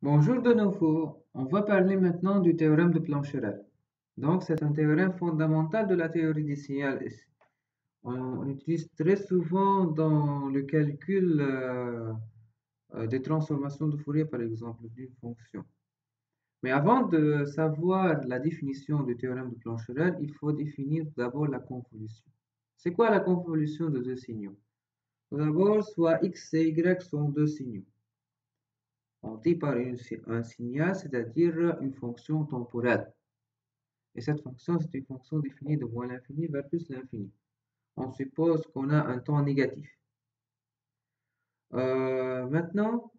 Bonjour de nouveau. On va parler maintenant du théorème de Plancherel. Donc, c'est un théorème fondamental de la théorie des signaux. On utilise très souvent dans le calcul des transformations de Fourier, par exemple, d'une fonction. Mais avant de savoir la définition du théorème de Plancherel, il faut définir d'abord la convolution. C'est quoi la convolution de deux signaux? Tout d'abord, soit x et y sont deux signaux. On dit par un signal, c'est-à-dire une fonction temporelle. Et cette fonction, c'est une fonction définie de moins l'infini vers plus l'infini. On suppose qu'on a un temps négatif. Maintenant,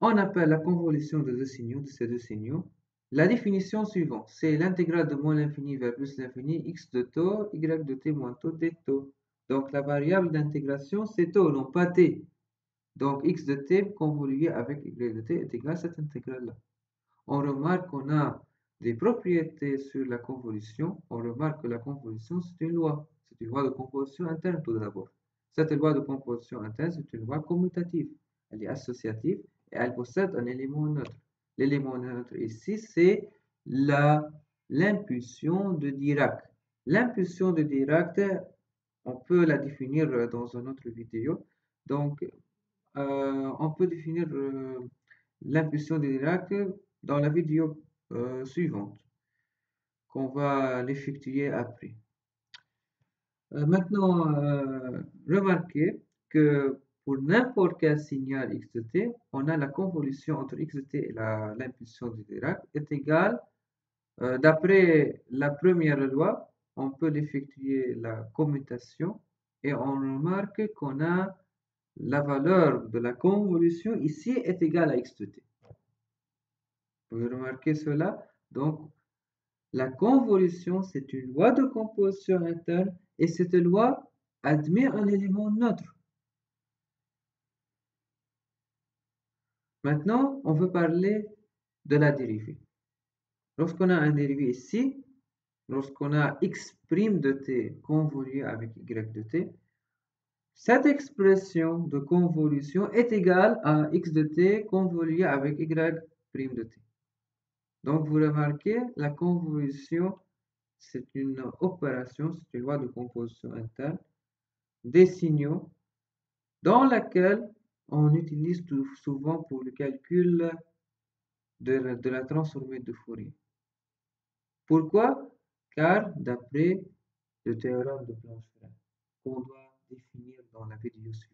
on appelle la convolution de ces deux signaux, la définition suivante. C'est l'intégrale de moins l'infini vers plus l'infini, x de taux, y de t moins taux, d taux. Donc la variable d'intégration, c'est taux, non pas t. Donc x de t convolué avec y de t est égal à cette intégrale-là. On remarque qu'on a des propriétés sur la convolution. On remarque que la convolution, c'est une loi. C'est une loi de composition interne tout d'abord. Cette loi de composition interne, c'est une loi commutative. Elle est associative et elle possède un élément neutre. L'élément neutre ici, c'est l'impulsion de Dirac. L'impulsion de Dirac, on peut la définir dans une autre vidéo. Donc, on peut définir l'impulsion de Dirac dans la vidéo suivante, qu'on va l'effectuer après. Maintenant, remarquez que pour n'importe quel signal x de t, on a la convolution entre x de t et l'impulsion de Dirac est égale, d'après la première loi, on peut l'effectuer la commutation et on remarque qu'on a la valeur de la convolution ici est égale à x de t. Vous pouvez remarquer cela. Donc, la convolution, c'est une loi de composition interne et cette loi admet un élément neutre. Maintenant, on veut parler de la dérivée. Lorsqu'on a un dérivé ici, lorsqu'on a x' de t convolué avec y de t, cette expression de convolution est égale à x de t convolué avec y' de t. Donc, vous remarquez, la convolution, c'est une opération, c'est une loi de composition interne des signaux dans laquelle on utilise souvent pour le calcul de la transformée de Fourier. Pourquoi? Car d'après le théorème de Plancherel, qu'on doit définir dans la vidéo suivante.